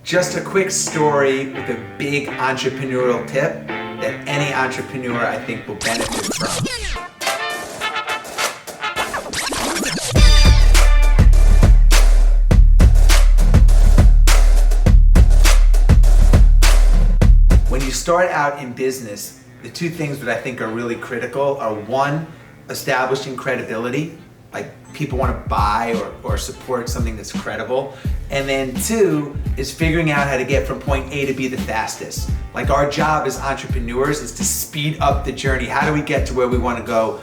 Just a quick story with a big entrepreneurial tip that any entrepreneur I think will benefit from. When you start out in business, the two things that I think are really critical are one, establishing credibility, like people want to buy or support something that's credible. And then two is figuring out how to get from point A to B the fastest. Like our job as entrepreneurs is to speed up the journey. How do we get to where we want to go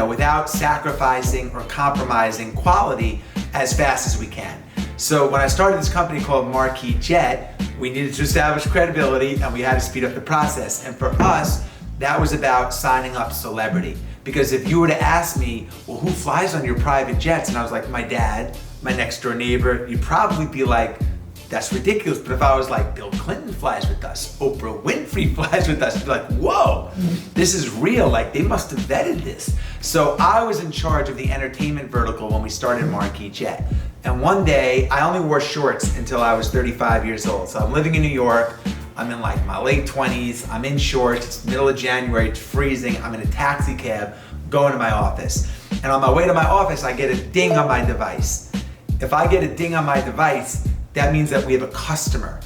without sacrificing or compromising quality as fast as we can? So when I started this company called Marquis Jet, we needed to establish credibility and we had to speed up the process. And for us, that was about signing up celebrity. Because if you were to ask me, well, who flies on your private jets? And I was like, my dad, my next door neighbor, you'd probably be like, that's ridiculous. But if I was like, Bill Clinton flies with us, Oprah Winfrey flies with us, you'd be like, whoa, this is real. Like they must have vetted this. So I was in charge of the entertainment vertical when we started Marquis Jet. And one day, I only wore shorts until I was 35 years old. So I'm living in New York. I'm in like my late 20s. I'm in shorts. It's middle of January. It's freezing. I'm in a taxi cab going to my office. And on my way to my office, I get a ding on my device. If I get a ding on my device, that means that we have a customer.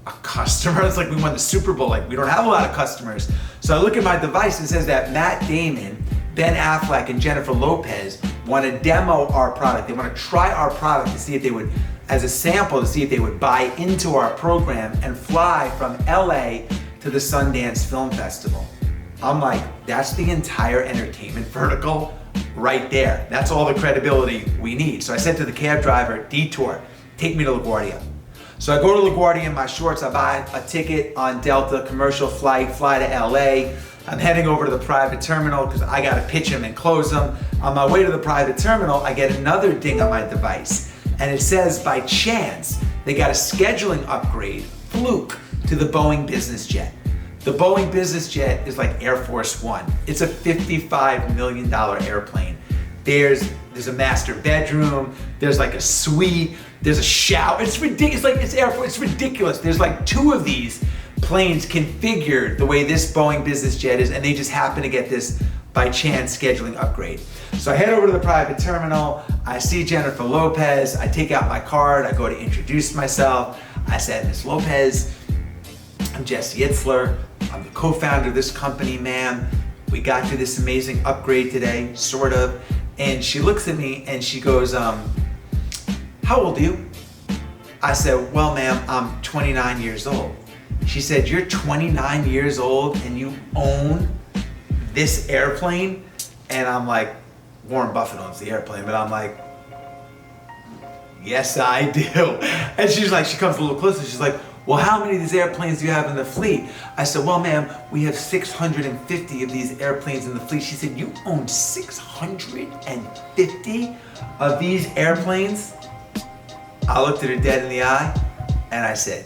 A customer? It's like we won the Super Bowl. Like we don't have a lot of customers. So I look at my device and it says that Matt Damon, Ben Affleck, and Jennifer Lopez want to demo our product. They want to try our product to see if they would, as a sample, to see if they would buy into our program and fly from LA to the Sundance Film Festival. I'm like, that's the entire entertainment vertical right there. That's all the credibility we need. So I said to the cab driver, detour, take me to LaGuardia. So I go to LaGuardia in my shorts, I buy a ticket on Delta, commercial flight, fly to LA. I'm heading over to the private terminal because I gotta pitch them and close them. On my way to the private terminal, I get another ding on my device. And it says, by chance, they got a scheduling upgrade, fluke, to the Boeing business jet. The Boeing business jet is like Air Force One. It's a $55 million airplane. There's a master bedroom, there's like a suite, there's a shower. It's ridiculous, it's Air Force, it's ridiculous. There's like two of these planes configured the way this Boeing business jet is, and they just happen to get this by chance scheduling upgrade. So I head over to the private terminal, I see Jennifer Lopez, I take out my card, I go to introduce myself. I said, Ms. Lopez, I'm Jesse Itzler, I'm the co-founder of this company, ma'am. We got you this amazing upgrade today, sort of. And she looks at me and she goes, how old are you? I said, well, ma'am, I'm 29 years old. She said, you're 29 years old and you own this airplane? And I'm like, Warren Buffett owns the airplane, but I'm like, yes, I do. And she's like, she comes a little closer, she's like, well, how many of these airplanes do you have in the fleet? I said, well, ma'am, we have 650 of these airplanes in the fleet. She said, you own 650 of these airplanes? I looked at her dead in the eye and I said,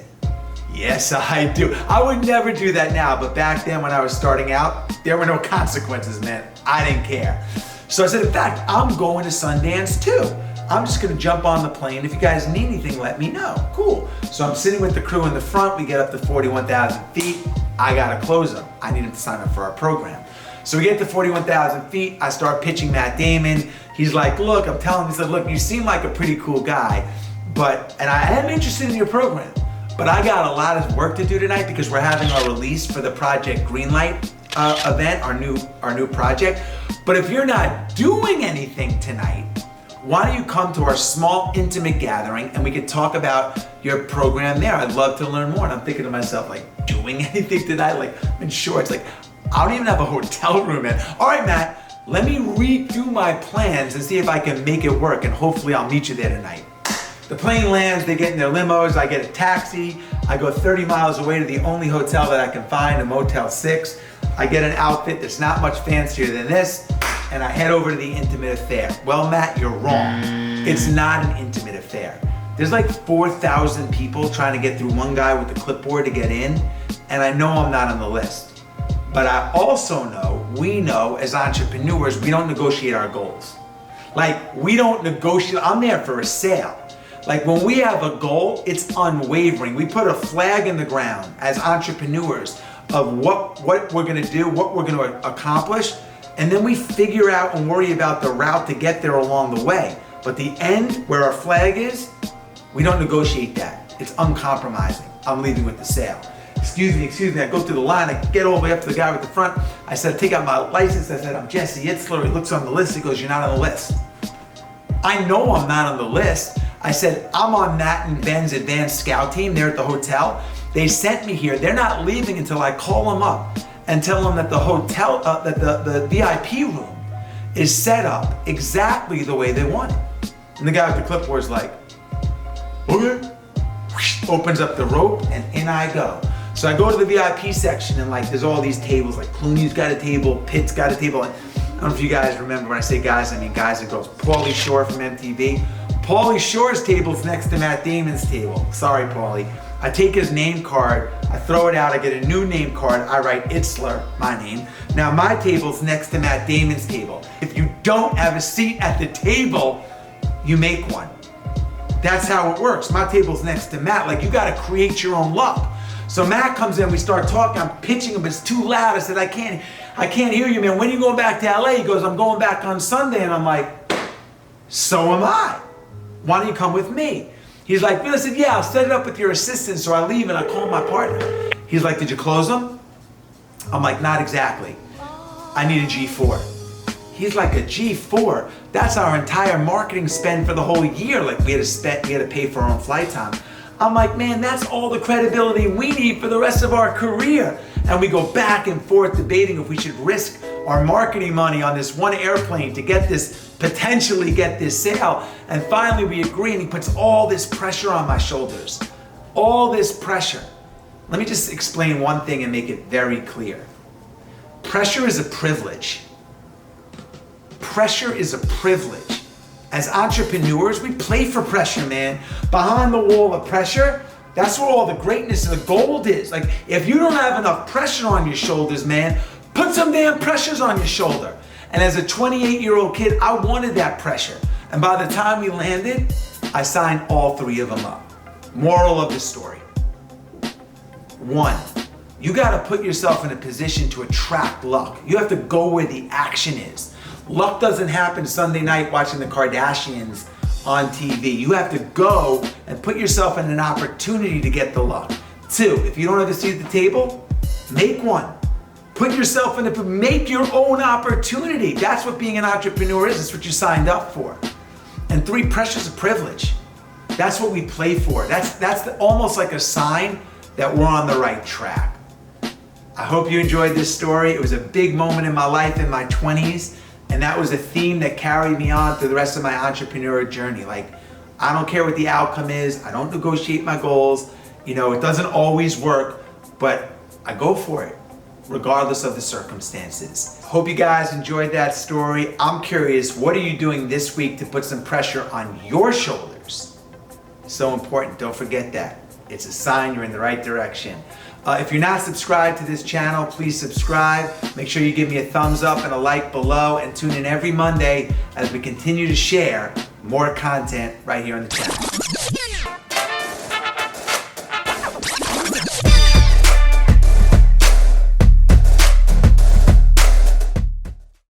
yes, I do. I would never do that now, but back then when I was starting out, there were no consequences, man. I didn't care. So I said, in fact, I'm going to Sundance too. I'm just gonna jump on the plane. If you guys need anything, let me know. Cool. So I'm sitting with the crew in the front. We get up to 41,000 feet. I gotta close them. I need them to sign up for our program. So we get to 41,000 feet. I start pitching Matt Damon. He's like, look, I'm telling him, he said, look, you seem like a pretty cool guy, and I am interested in your program, but I got a lot of work to do tonight because we're having our release for the Project Greenlight event, our new project. But if you're not doing anything tonight, why don't you come to our small, intimate gathering and we can talk about your program there. I'd love to learn more. And I'm thinking to myself, like, doing anything tonight? Like, I'm in shorts. Like, I don't even have a hotel room, man. All right, Matt, let me redo my plans and see if I can make it work, and hopefully I'll meet you there tonight. The plane lands, they get in their limos, I get a taxi, I go 30 miles away to the only hotel that I can find, a Motel 6. I get an outfit that's not much fancier than this, and I head over to the intimate affair. Well, Matt, you're wrong. It's not an intimate affair. There's like 4,000 people trying to get through one guy with the clipboard to get in, and I know I'm not on the list. But I also know, we know as entrepreneurs, we don't negotiate our goals. Like, we don't negotiate, I'm there for a sale. Like when we have a goal, it's unwavering. We put a flag in the ground as entrepreneurs of what we're gonna do, what we're gonna accomplish, and then we figure out and worry about the route to get there along the way. But the end, where our flag is, we don't negotiate that. It's uncompromising. I'm leaving with the sale. Excuse me, I go through the line, I get all the way up to the guy with the front. I said, take out my license. I said, I'm Jesse Itzler. He looks on the list, he goes, you're not on the list. I know I'm not on the list. I said, I'm on Matt and Ben's advanced scout team. They're at the hotel. They sent me here. They're not leaving until I call them up and tell them that the hotel, that the VIP room is set up exactly the way they want it. And the guy with the clipboard's like, okay. Opens up the rope and in I go. So I go to the VIP section and like there's all these tables, like Clooney's got a table, Pitt's got a table. And I don't know if you guys remember when I say guys, I mean guys and girls. Pauly Shore from MTV. Pauly Shore's table's next to Matt Damon's table. Sorry, Pauly. I take his name card, I throw it out, I get a new name card, I write Itzler, my name. Now my table's next to Matt Damon's table. If you don't have a seat at the table, you make one. That's how it works. My table's next to Matt. Like you gotta create your own luck. So Matt comes in, we start talking, I'm pitching him, but it's too loud. I said, I can't hear you, man. When are you going back to LA? He goes, I'm going back on Sunday. And I'm like, so am I. Why don't you come with me? He's like, I said, yeah, I'll set it up with your assistant. So I leave and I call my partner. He's like, did you close them? I'm like, not exactly. I need a G4. He's like, a G4? That's our entire marketing spend for the whole year. Like we had to pay for our own flight time. I'm like, man, that's all the credibility we need for the rest of our career. And we go back and forth debating if we should risk our marketing money on this one airplane to potentially get this sale. And finally we agree and he puts all this pressure on my shoulders. All this pressure. Let me just explain one thing and make it very clear. Pressure is a privilege. Pressure is a privilege. As entrepreneurs, we play for pressure, man. Behind the wall of pressure, that's where all the greatness and the gold is. Like, if you don't have enough pressure on your shoulders, man, put some damn pressures on your shoulder. And as a 28-year-old kid, I wanted that pressure. And by the time we landed, I signed all three of them up. Moral of the story. 1, you gotta put yourself in a position to attract luck. You have to go where the action is. Luck doesn't happen Sunday night watching the Kardashians on TV. You have to go and put yourself in an opportunity to get the luck. 2, if you don't have a seat at the table, make one. Put yourself in make your own opportunity. That's what being an entrepreneur is. It's what you signed up for. And 3, pressure's a privilege. That's what we play for. That's almost like a sign that we're on the right track. I hope you enjoyed this story. It was a big moment in my life in my 20s. And that was a theme that carried me on through the rest of my entrepreneurial journey. Like, I don't care what the outcome is. I don't negotiate my goals. You know, it doesn't always work, but I go for it, regardless of the circumstances. Hope you guys enjoyed that story. I'm curious, what are you doing this week to put some pressure on your shoulders? So important, don't forget that. It's a sign you're in the right direction. If you're not subscribed to this channel, please subscribe. Make sure you give me a thumbs up and a like below and tune in every Monday as we continue to share more content right here on the channel.